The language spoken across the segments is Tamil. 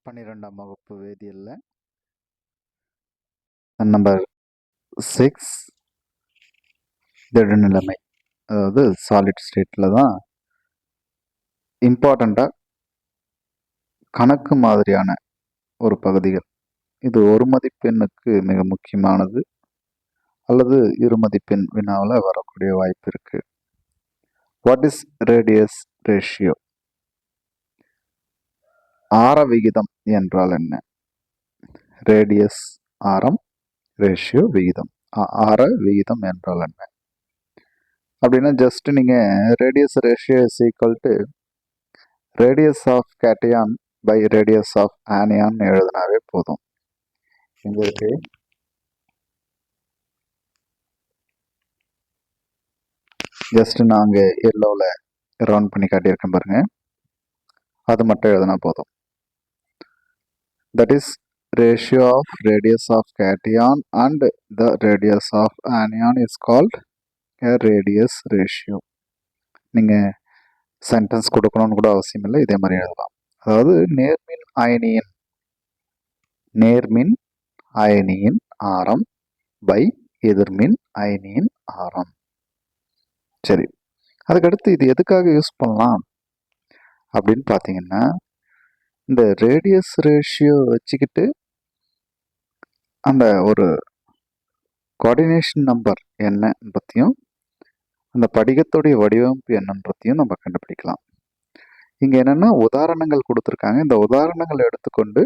12ஆம் வகுப்பு வேதியியல்ல நம்பர் 6 திட நிலைமை, அதாவது சாலிட் ஸ்டேட்டில் தான் இம்பார்ட்டண்ட்டாக கணக்கு மாதிரியான ஒரு பகுதிகள். இது ஒரு மதிப்பெண்ணுக்கு மிக முக்கியமானது, அல்லது இரு மதிப்பெண் வினாவில் வரக்கூடிய வாய்ப்பு இருக்கு. What is radius ratio? ஆர விகிதம் என்றால் என்ன? ரேடியஸ் ஆரம், ரேஷியோ விகிதம். ஆர விகிதம் என்றால் என்ன அப்படின்னா, ஜஸ்ட் நீங்கள் radius ratio is equal to radius of cation by radius of anion எழுதினாவே போதும். இங்க இருக்கு, ஜஸ்ட் நாங்கள் எல்லோவில் ரவுண்ட் பண்ணி காட்டியிருக்கேன் பாருங்க, அது மட்டும் எழுதினா போதும். That is ratio of radius of cation and the radius of anion is called a radius ratio. நீங்கள் சென்டென்ஸ் கொடுக்கணும்னு கூட அவசியம் இல்லை, இதே மாதிரி எழுதலாம். அதாவது நேர்மின் அயனியின் ஆரம் பை எதிர்மின் அயனியின் ஆரம். சரி, அதுக்கடுத்து இது எதுக்காக யூஸ் பண்ணலாம் அப்படின்னு பார்த்தீங்கன்னா, இந்த ரேடியஸ் ரேஷியோ வச்சுக்கிட்டு அந்த ஒரு கோஆர்டினேஷன் நம்பர் என்ன பற்றியும் அந்த படிகத்துடைய வடிவமைப்பு என்னன்றதையும் நம்ம கண்டுபிடிக்கலாம். இங்கே என்னென்னா உதாரணங்கள் கொடுத்துருக்காங்க. இந்த உதாரணங்களை எடுத்துக்கொண்டு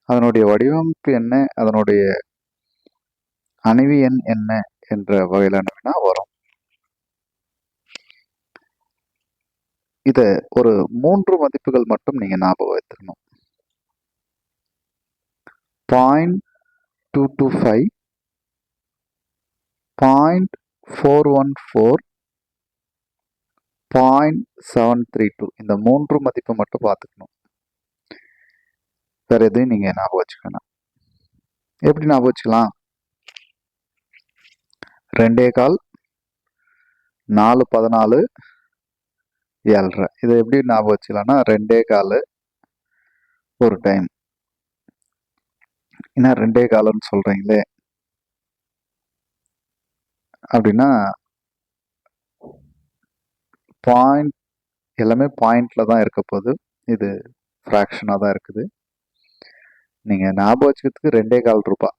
அதனுடைய வடிவமைப்பு என்ன, அதனுடைய அணுவி எண் என்ன என்ற வகையிலான வினா வரும். இதை ஒரு 3 மதிப்புகள் மட்டும் நீங்கள் ஞாபகம் வைத்துக்கணும். 0.225, 0.414, 0.732 இந்த 3 மதிப்பை மட்டும் பார்த்துக்கணும். வேற எதையும் நீங்கள் ஞாபகம் வச்சுக்கணும். எப்படி ஞாபகம் வச்சுக்கலாம்? 2.25, 4.14, 7.5 இதை எப்படி ஞாபகம் வச்சுக்கலாம்னா 2.25 ஒரு டைம். ஏன்னா 2.25 சொல்றீங்களே அப்படின்னா பாயிண்ட் எல்லாமே பாயிண்ட்ல தான் இருக்க போகுது, இது ஃப்ராக்ஷனாக தான் இருக்குது. நீங்கள் ஞாபகம் வச்சுக்கிறதுக்கு 2.25 ரூபாய்,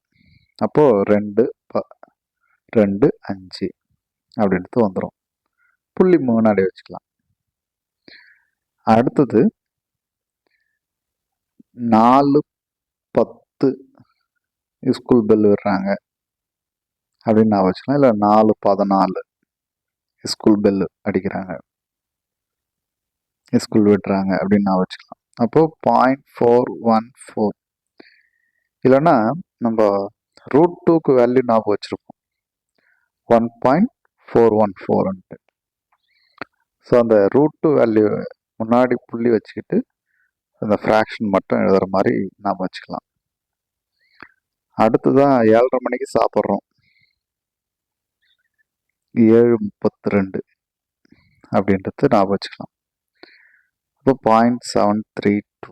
அப்போது 2.25 அப்படின்ட்டு வந்துடும். புள்ளி முன்னாடி வச்சுக்கலாம். அடுத்தது 4:10 ஸ்கூல் பெல் விடுறாங்க அப்படின்னு நான் வச்சுக்கலாம். இல்லை 4:14 ஸ்கூல் பெல் அடிக்கிறாங்க, ஸ்கூல் விடுறாங்க அப்படின்னு நான் வச்சுக்கலாம். அப்போது 0.414 இல்லைன்னா நம்ம √2க்கு வேல்யூ ஞாபகம் வச்சுருக்கோம் 1.414. ஸோ அந்த √2 வேல்யூ முன்னாடி புள்ளி வச்சுக்கிட்டு அந்த ஃப்ராக்ஷன் மட்டும் எழுதுகிற மாதிரி நாம் வச்சுக்கலாம். அடுத்துதான் 7:30 மணிக்கு சாப்பிட்றோம், 7:32 அப்படின்றது ஞாபகம் வச்சுக்கலாம். அப்போ 0.732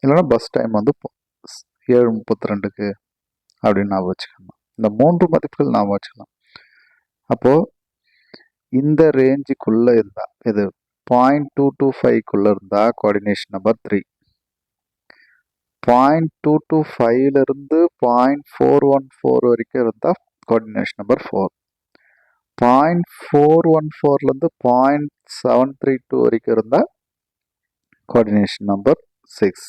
இல்லைன்னா பஸ் டைம் வந்து 7:32க்கு அப்படின்னு ஞாபகம் வச்சுக்கலாம். இந்த 3 மதிப்புகள் ஞாபகம் வச்சுக்கலாம். அப்போது இந்த ரேஞ்சுக்குள்ளே இருந்தால், இது 0.225க்குள்ளே இருந்தால் கோஆர்டினேஷன் நம்பர் 3, 0.225லேருந்து 0.414 வரைக்கும் இருந்தால் கோஆர்டினேஷன் நம்பர் 4, 0.414லேருந்து 0.732 வரைக்கும் இருந்தால் கோஆர்டினேஷன் நம்பர் 6,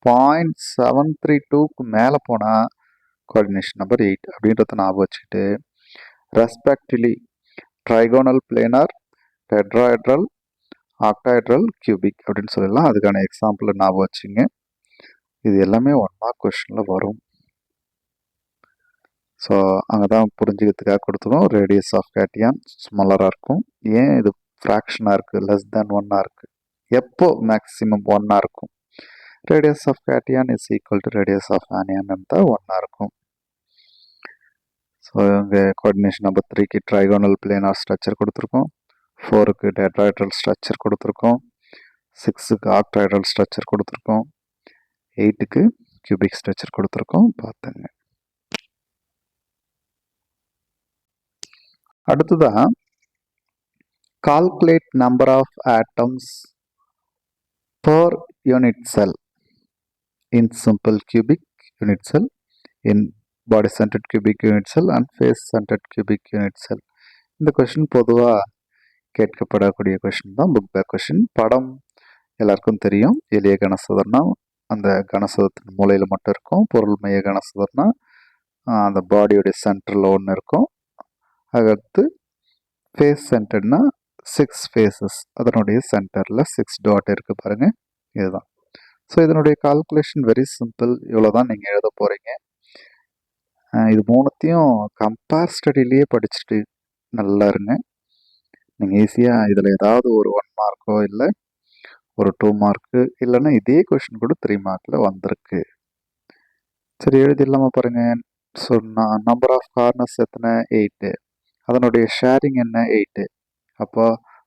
0.732க்கு மேலே போனால் கோஆர்டினேஷன் நம்பர் 8 அப்படின்றத ஞாபகம் வச்சுக்கிட்டு respectively trigonal, planar, tetrahedral, octahedral, cubic அப்படின்னு சொல்லலாம். அதுக்கான எக்ஸாம்பிள் ஞாபகம் வச்சுங்க. இது எல்லாமே 1 மார்க் கொஸ்டினில் வரும். ஸோ அங்கே தான் புரிஞ்சுக்கிறதுக்காக கொடுத்துருவோம். ரேடியஸ் ஆஃப் கேட்டையான் ஸ்மாலராக இருக்கும். ஏன் இது ஃப்ராக்ஷனாக இருக்குது, லெஸ் தேன் 1ஆக இருக்குது, எப்போ மேக்ஸிமம் 1ஆக இருக்கும்? Radius of cation is equal to radius of anion தான் 1ஆக இருக்கும். ஸோ இங்கே கோஆர்டினேஷன் நம்பர் 3க்கு ட்ரைகோனல் பிளேனார் ஸ்ட்ரக்சர் கொடுத்துருக்கோம், 4க்கு டெட்ராஹெட்ரல் ஸ்ட்ரக்சர் கொடுத்துருக்கோம், 6க்கு ஆக்டாஹெட்ரல் ஸ்ட்ரக்சர் கொடுத்துருக்கோம், 8க்கு கியூபிக் ஸ்ட்ரக்சர் கொடுத்துருக்கோம், பார்த்துங்க. அடுத்ததாக calculate number of atoms per unit cell in simple cubic unit cell, in body centered cubic unit cell and face centered cubic unit cell. இந்த கொஷின் பொதுவாக கேட்கப்படக்கூடிய கொஷின் தான், புக் பேக் கொஷின். படம் எல்லாருக்கும் தெரியும். எளிய கனசதுரம்னா அந்த கனசதுரத்தின் மூலையில் மட்டும் இருக்கும். பொருள் மைய கனசதுரம்னா அந்த பாடியோடைய சென்டரில் ஒன்று இருக்கும். அடுத்து ஃபேஸ் சென்டர்னா 6 ஃபேஸஸ், அதனுடைய சென்டரில் 6 டாட் இருக்குது பாருங்கள், இதுதான். ஸோ இதனுடைய கால்குலேஷன் வெரி சிம்பிள். இவ்வளோ தான் நீங்கள் எழுத போகிறீங்க. இது மூணுத்தையும் கம்பேர் ஸ்டடிலேயே படிச்சுட்டு நல்லா இருங்க. நீங்கள் ஈஸியாக இதில் ஏதாவது ஒரு 1 மார்க்கோ இல்லை ஒரு 2 மார்க்கு இல்லைன்னா இதே கொஷின் கூட 3 மார்க்கில் வந்திருக்கு. சரி, எழுதிடலாமா பாருங்கள். ஸோ நம்பர் ஆஃப் கார்னர்ஸ் எத்தனை? 8. அதனுடைய ஷேரிங் என்ன? 8. அப்போ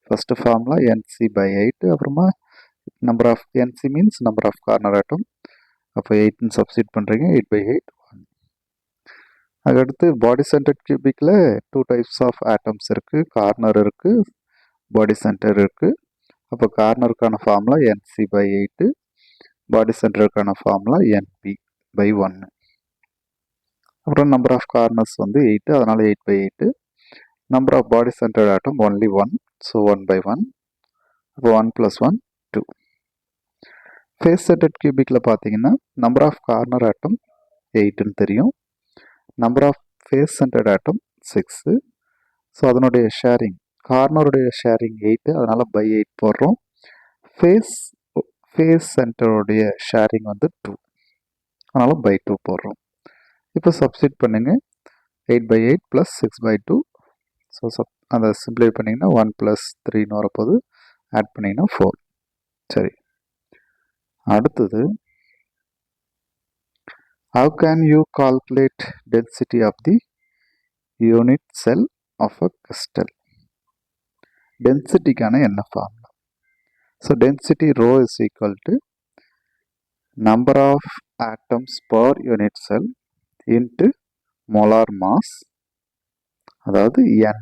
ஃபஸ்ட்டு ஃபார்முலா NC/8. அப்புறமா number of NC means number of corner atom. அப்போ 8ன்னு சப்ஸ்டிட் பண்ணுறீங்க, 8/8 1. அதுக்கடுத்து பாடி சென்டர் கியூபிக்கில் 2 டைப்ஸ் ஆஃப் ஆட்டம்ஸ் இருக்குது. கார்னர் இருக்குது, பாடி சென்டர் இருக்குது. அப்போ கார்னருக்கான ஃபார்முலா NC/8, பாடி சென்டருக்கான ஃபார்முலா NP/1. அப்புறம் நம்பர் ஆஃப் கார்னர்ஸ் வந்து 8, அதனால் 8/8. Number of body centered atom only 1, so 1/1. அப்போ 1 + 1 2. ஃபேஸ் சென்டர்ட் கியூபிக்கில் பார்த்தீங்கன்னா நம்பர் ஆஃப் கார்னர் ஆட்டம் 8ன்னு தெரியும். Number of face centred atom 6. So அதனுடைய ஷேரிங், கார்னருடைய ஷேரிங் 8, அதனால் /8 போடுறோம். ஃபேஸ் சென்டருடைய ஷேரிங் வந்து 2, அதனால் /2 போடுறோம். இப்போ சப்ஸ்டிட் பண்ணுங்க, 8/8 + 6/2. ஸோ அதை சிம்பிளை பண்ணிங்கன்னா 1 + 3ன்னு வரப்போது, ஆட் பண்ணிங்கன்னா 4. சரி, அடுத்தது how can you calculate density of the unit cell of a crystal? டென்சிட்டிக்கான என்ன formula? So density rho is equal to number of atoms per unit cell into molar mass, அதாவது n.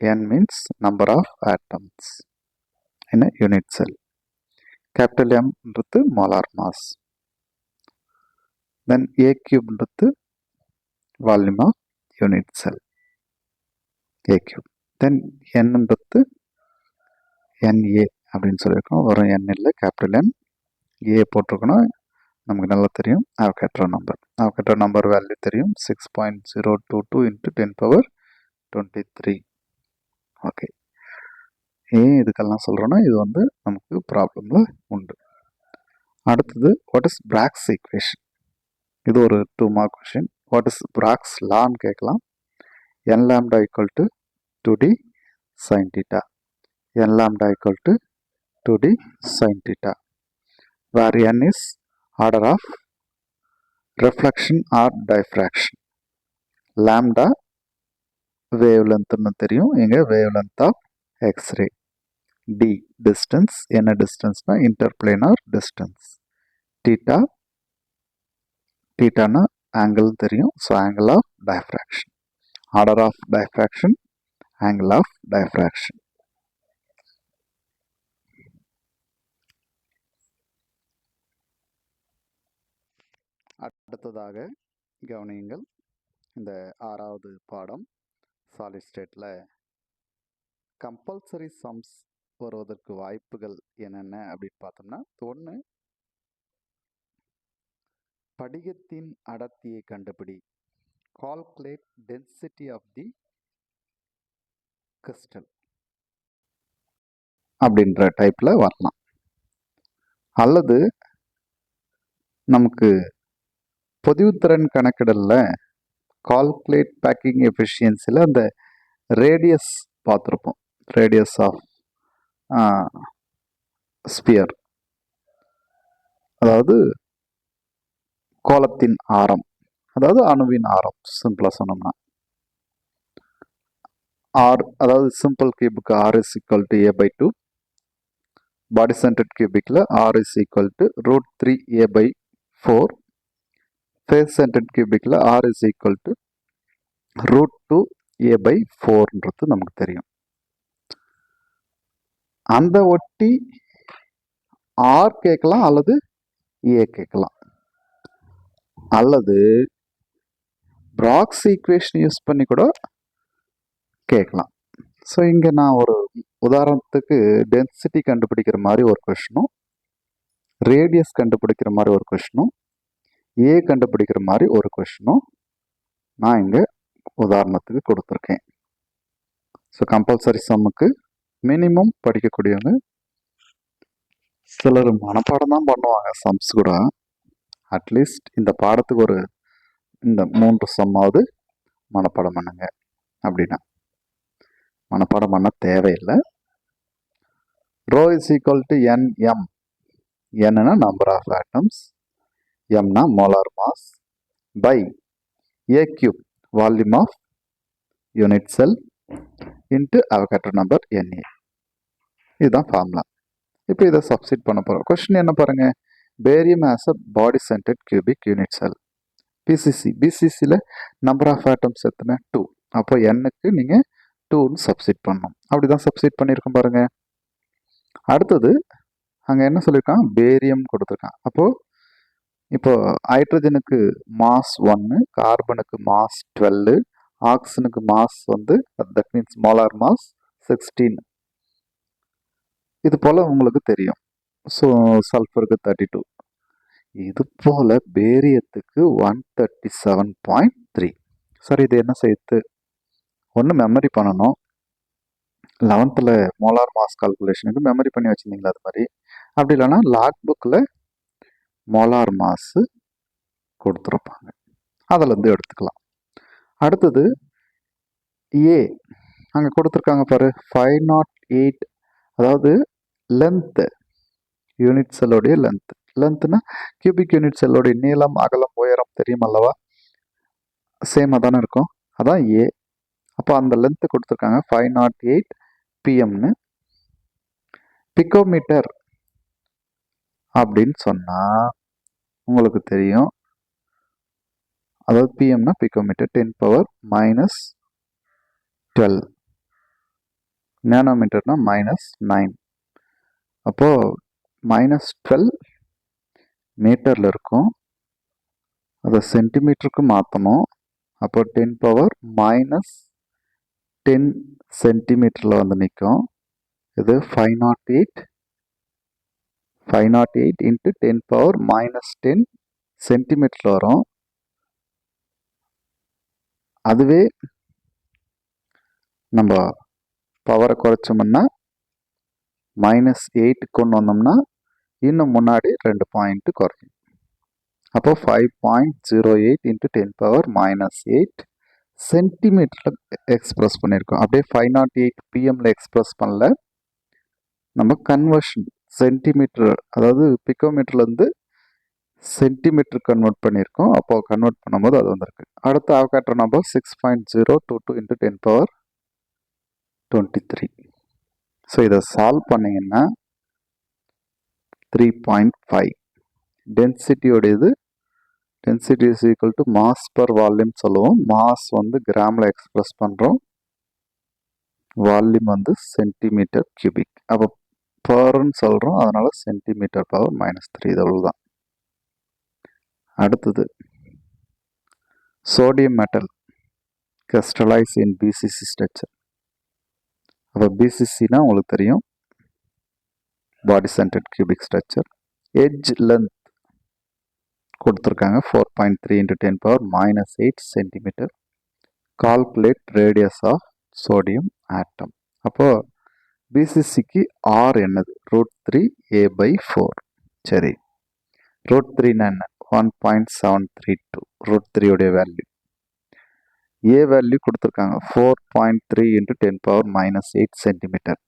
n means number of atoms in a unit cell. Capital M ன்றது molar mass. Then A cube ன்றது volume of unit cell, A cube. Then n ன்றது NA அப்படின்னு சொல்லியிருக்கோம். வரும் n இல்லை, கேபிட்டல் N. A போட்டிருக்கணும், நமக்கு நல்லா தெரியும். Avogadro number, Avogadro number value தெரியும், 6.022 × 10⁻23. ஓகே, ஏன் இதுக்கெல்லாம் சொல்கிறோன்னா இது வந்து நமக்கு ப்ராப்ளமில் உண்டு. அடுத்தது வாட் இஸ் பிராக்ஸ் ஈக்குவேஷன்? இது ஒரு 2 மார்க் கொஷின். வாட் இஸ் பிராக்ஸ் லான்னு கேட்கலாம். n lambda = 2d sin theta, n lambda = 2d sin theta, where n is order of reflection or diffraction. lambda wavelength தெரியும், இங்கே wavelength of x-ray. d distance, என்ன டிஸ்டன்ஸ்னா interplanar distance. theta, theta angle தெரியும், so angle of diffraction. order of diffraction, angle of diffraction. அடுத்ததாக கவனியுங்கள், இந்த 6வது பாடம் சாலிட் ஸ்டேட்டில் கம்பல்சரி சம்ஸ் வருவதற்கு வாய்ப்புகள் என்னென்ன அப்படின்னு பார்த்தோம்னா, ஒன்று, படிகத்தின் அடர்த்தியை கண்டுபிடி, calculate density of the crystal அப்படின்ற டைப்பில் வரலாம். அல்லது நமக்கு பொதுத்திறன் கணக்கிடலில் கால்குலேட் பேக்கிங் எஃபிஷியன்சியில் அந்த ரேடியஸ் பார்த்துருப்போம், ரேடியஸ் ஆஃப் ஸ்பியர், அதாவது கோளத்தின் ஆரம், அதாவது அணுவின் ஆரம். சிம்பிளாக சொன்னோம்னா ஆர், அதாவது சிம்பிள் கியூபுக்கு r is equal to a/2, body centred கியூபிக்கில் r is equal to √3a/4. 4. Face centred கியூபிக்கில் r is equal to √2a/4ன்றது நமக்கு தெரியும். அந்த ஒட்டி r கேட்கலாம் அல்லது a கேட்கலாம், அல்லது ப்ராக்ஸ் ஈக்குவேஷன் யூஸ் பண்ணி கூட கேட்கலாம். ஸோ இங்கே நான் ஒரு உதாரணத்துக்கு டென்சிட்டி கண்டுபிடிக்கிற மாதிரி ஒரு கொஷனும், ரேடியஸ் கண்டுபிடிக்கிற மாதிரி ஒரு கொஷனும், ஏ கண்டுபிடிக்கிற மாதிரி ஒரு கொஷனும் நான் இங்கே உதாரணத்துக்கு கொடுத்துருக்கேன். ஸோ கம்பல்சரி சம்முக்கு மினிமம் படிக்கக்கூடியவங்க, சிலர் மனப்பாடம் தான் பண்ணுவாங்க சம்ஸ் கூட, அட்லீஸ்ட் இந்த பாடத்துக்கு இந்த 3 சம்மாவது மனப்பாடம் பண்ணுங்க. அப்படின்னா மனப்பாடம் பண்ண தேவையில்லை. Rho is equal to nm. என்னன்னா நம்பர் ஆஃப் ஆட்டம்ஸ், எம்னா molar mass, by a cube volume of unit cell into Avogadro number Na. இதுதான் ஃபார்முலா. இப்போ இதை சப்ஸ்டிட் பண்ண போகிறோம். கொஸ்டின் என்ன பாருங்க, barium as a body centred cubic unit cell. பிசிசியில் நம்பர் ஆஃப் ஆட்டம்ஸ் எத்தனை 2. அப்போ என்னுக்கு நீங்கள் 2ன்னு சப்ஸ்டிட் பண்ணணும். அப்படி தான் சப்ஸ்டிட் பண்ணியிருக்கோம் பாருங்க. அடுத்தது அங்கே என்ன சொல்லியிருக்கான், பேரியம் கொடுத்துருக்கான். அப்போது இப்போ ஹைட்ரஜனுக்கு மாஸ் 1, கார்பனுக்கு மாஸ் 12, ஆக்சிஜனுக்கு mass that means molar mass 16. இது போல் உங்களுக்கு தெரியும். ஸோ சல்ஃபருக்கு 32. இது போல் பேரியத்துக்கு 137.3. சார் இது என்ன செய்யுது, ஒன்று மெமரி பண்ணணும். 11th மோலார் மாஸ் கால்குலேஷனுக்கு மெமரி பண்ணி வச்சுருந்தீங்களா அது மாதிரி, அப்படி இல்லைன்னா லாக் புக்கில் மோலார் மாஸு கொடுத்துருப்பாங்க, அதிலேருந்து எடுத்துக்கலாம். அடுத்தது ஏ அங்கே கொடுத்துருக்காங்க பாரு, 508. அதாவது லென்த்து, யூனிட் செல்லோடைய லென்த்துனா கியூபிக் யூனிட் செல்லோடைய நீளம், அகலம், உயரம் தெரியும் அல்லவா, சேமாக தானே இருக்கும், அதான் ஏ. அப்போ அந்த லென்த்து கொடுத்துருக்காங்க 508 பிஎம்னு. பிக்கோமீட்டர் அப்படின்னு சொன்னால் உங்களுக்கு தெரியும், அதாவது பிஎம்னா பிக்கோமீட்டர் 10⁻⁻12, நேனோமீட்டர்னா -9. அப்போது -12 மீட்டரில் இருக்கும், அதை சென்டிமீட்டருக்கு மாற்றணும். அப்போ 10⁻⁻10 சென்டிமீட்டரில் நிற்கும். இது 508 இன்ட்டு 10⁻⁻10 சென்டிமீட்டரில் வரும். அதுவே நம்ம பவரை குறைச்சோம்னா -8 கொண்டு வந்தோம்னா இன்னும் முன்னாடி 2 பாயிண்ட் குறையும். அப்போ 5.08 இன்ட்டு 10⁻⁻8 சென்டிமீட்டரில் எக்ஸ்பிரஸ் பண்ணியிருக்கோம். அப்படியே 508 பிஎம்மில் எக்ஸ்பிரஸ் பண்ணல, நம்ம கன்வர்ஷன் சென்டிமீட்டர், அதாவது பிக்கோமீட்டர்லேருந்து சென்டிமீட்டர் கன்வெர்ட் பண்ணியிருக்கோம். அப்போ கன்வெர்ட் பண்ணும்போது அது வந்திருக்கு. அடுத்து அவகாட்ரோ நம்பர் 6.022 இன்ட்டு 10⁻23. ஸோ இதை சால்வ் பண்ணிங்கன்னா 3.5. டென்சிட்டியோடையது, density is equal to mass per volume சொல்லுவோம். மாஸ் கிராமில் எக்ஸ்பிரஸ் பண்ணுறோம், வால்யூம் சென்டிமீட்டர் கியூபிக். அப்போ பர்ன்னு சொல்கிறோம், அதனால் சென்டிமீட்டர் பவர் -3. இது அவ்வளோதான். அடுத்தது sodium metal crystallise in BCC structure. அப்போ பிசிசினா உங்களுக்கு தெரியும், body centred cubic structure. Edge length கொடுத்துருக்காங்க 4.3 into 10⁻⁻8 centimetre. Calculate radius of sodium atom. அப்போது பிசிசிக்கு ஆர் என்னது, √3a/4. சரி, √3னா என்ன, 1.732. √3 வேல்யூ. ஏ வேல்யூ கொடுத்துருக்காங்க 4.3 இன்ட்டு 10⁻⁻8 சென்டிமீட்டர்.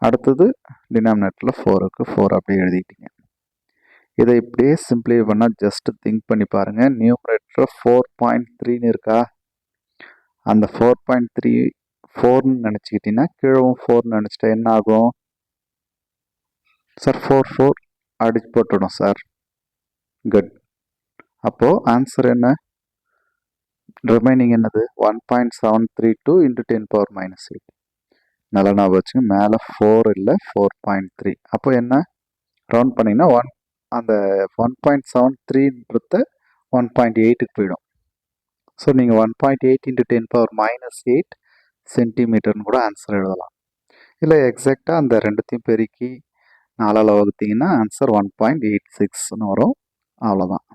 அடுத்தது டினாமினேட்டரில் 4க்கு 4 அப்படியே எழுதிட்டீங்க. இதை இப்படியே சிம்பிளை பண்ணால் ஜஸ்ட் திங்க் பண்ணி பாருங்கள். நியூமரேட்டரில் 4.3ன்னு இருக்கா, அந்த 4.3 4ன்னு நினச்சிக்கிட்டிங்கன்னா கீழவும் 4ன்னு நினச்சிட்டா என்ன ஆகும் சார், 4 அடிச்சு போட்டுடும் சார். குட். அப்போது ஆன்சர் என்ன? ரிமைனிங் என்னது? 1.732 இன்ட்டு 10⁻⁸. நல்லா ஞாபகம் வச்சுங்க. மேலே 4 இல்லை, 4.3. அப்போ என்ன? ரவுண்ட் பண்ணிங்கன்னா அந்த 1.73ன்றத 1.8க்கு போயிடும். ஸோ நீங்கள் 1.8 இன்ட்டு 10⁻⁸ சென்டிமீட்டர்னு கூட ஆன்சர் எழுதலாம். இல்லை எக்ஸாக்டாக அந்த ரெண்டுத்தையும் பெருக்கி 4ஆல் வகுத்தீங்கன்னா ஆன்சர் 1.86ன்னு வரும். அவ்வளோதான்.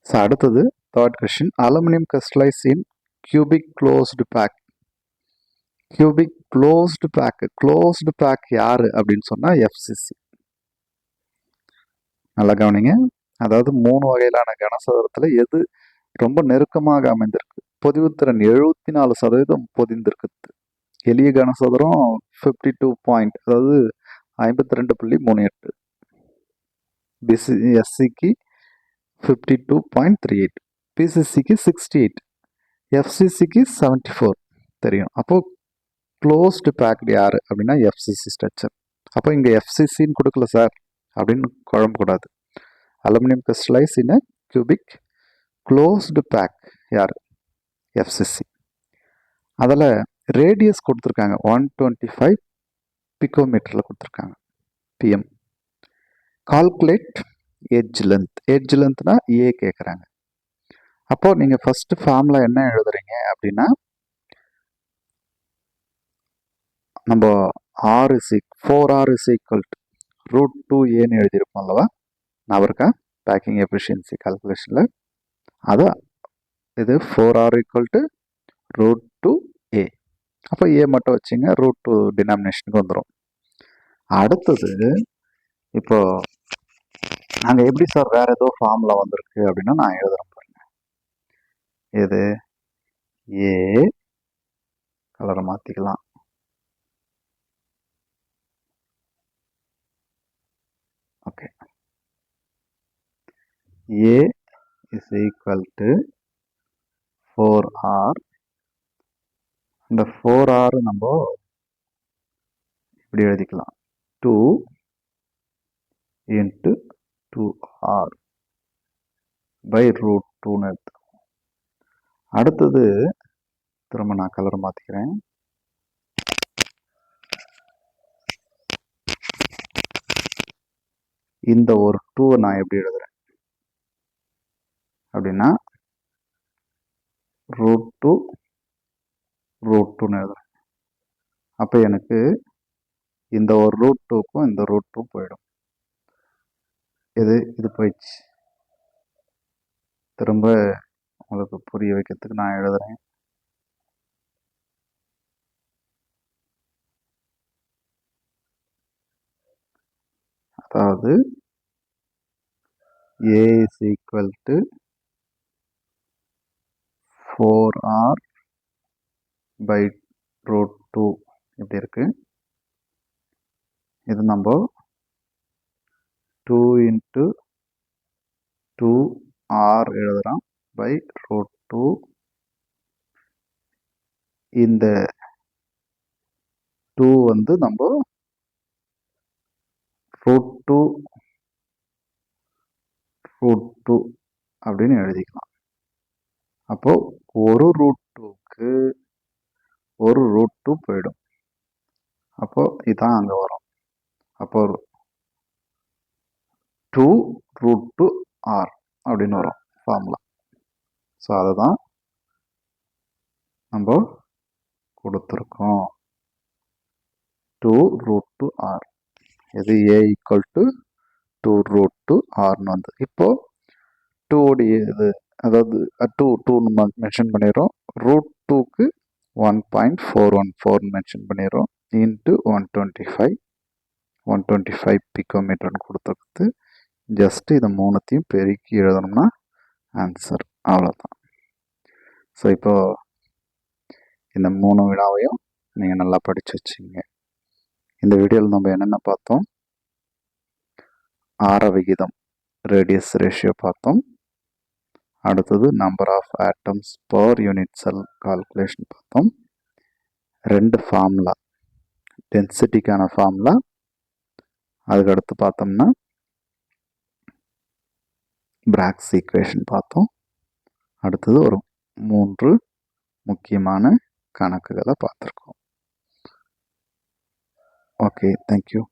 ஸோ அடுத்தது third question. Aluminium crystallise in cubic closed pack. Cubic closed pack யார் அப்படின்னு சொன்னால் எஃப்சிசி. நல்லா கவனிங்க. அதாவது 3 வகையிலான கனசதுரத்தில் எது ரொம்ப நெருக்கமாக அமைந்திருக்கு? பொதிவுத்திறன் 74% பொதிந்திருக்குது. எளிய கனசதுரம் 52 பாயிண்ட், அதாவது 52.38. எஸ்சிக்கு 52.38, பிசிசிக்கு 68, எஃப்சிசிக்கு 74 தெரியும். அப்போது க்ளோஸ்டு பேக்டு யார் அப்படின்னா எஃப்சிசி ஸ்ட்ரக்சர். அப்போ இங்கே எஃப்சிசின்னு கொடுக்கல சார் அப்படின்னு குழம்பக்கூடாது. Aluminium crystallise in cubic closed pack யார்? எஃப்சிசி. அதில் ரேடியஸ் கொடுத்துருக்காங்க 125 பிகோமீட்டரில் கொடுத்துருக்காங்க, பிஎம். கால்குலேட் எட்ஜ் லென்த்னா ஏ கேட்குறாங்க. அப்போது நீங்கள் ஃபஸ்ட்டு ஃபார்முலா என்ன எழுதுறீங்க அப்படின்னா, நம்ம R is equal to √2a எழுதியிருப்போம் அல்லவா? நான் இருக்கா பேக்கிங் எஃபிஷியன்சி கால்குலேஷனில் அதான் இது 4R = √2a. அப்போ ஏ மட்டும் வச்சுங்க, √2 டினாமினேஷனுக்கு வந்துடும். அடுத்தது இப்போ நாங்கள் எப்படி சார் வேறு ஏதோ ஃபார்முலா வந்திருக்கு அப்படின்னா நான் எழுதுறேன் பாருங்க. இது ஏ கலரை மாற்றிக்கலாம். Okay, A is equal to 4R. இந்த 4R நம்ம இப்படி எழுதிக்கலாம், 2 இன்ட்டு 2R பை √2ன்னு எடுத்து. அடுத்தது திரும்ப நான் கலர் மாற்றிக்கிறேன். இந்த ஒரு 2வை நான் எப்படி எழுதுறேன் அப்படின்னா √2ன்னு எழுதுறேன். அப்போ எனக்கு இந்த ஒரு √2க்கும் இந்த √2 போயிடும். இது போயிடுச்சு. திரும்ப உங்களுக்கு புரிய வைக்கிறதுக்கு நான் எழுதுறேன். அதாவது A is equal to 4R by √2 இப்படி இருக்கு. இது நம்ம 2 இன்ட்டு 2R எழுதுறோம் பை √2. இந்த 2 வந்து நம்ம √2 அப்படின்னு எழுதிக்கலாம். அப்போ ஒரு √2க்கு ஒரு √2 போயிடும். அப்போ இதான் அங்கே வரும். அப்போ 2√2R அப்படின்னு வரும் ஃபார்முலா. ஸோ அதை தான் நம்ம கொடுத்துருக்கோம், 2√2R. இது A = 2√2Rன்னு வந்து. இப்போ 2உடைய இது அதாவது 2 மென்ஷன் பண்ணிடுறோம், √2க்கு 1.414 மென்ஷன் பண்ணிடுறோம், இன்ட்டு 125 பிகோமீட்டர்னு கொடுத்துருக்கு. ஜஸ்ட்டு இதை மூணுத்தையும் பெருக்கி எழுதணும்னா ஆன்சர், அவ்வளோதான். ஸோ இப்போது இந்த 3 வினாவையும் நீங்கள் நல்லா படித்து வச்சுங்க. இந்த வீடியோவில் நம்ம என்னென்ன பார்த்தோம்? ஆர விகிதம், ரேடியஸ் ரேஷியோ பார்த்தோம். அடுத்தது number of atoms per unit cell calculation பார்த்தோம். 2 ஃபார்முலா, டென்சிட்டிக்கான ஃபார்முலா. அதுக்கடுத்து பார்த்தோம்னா பிராக்ஸ் ஈக்குவேஷன் பார்த்தோம். அடுத்தது ஒரு 3 முக்கியமான கணக்குகளை பார்த்துருக்கோம். Okay, thank you.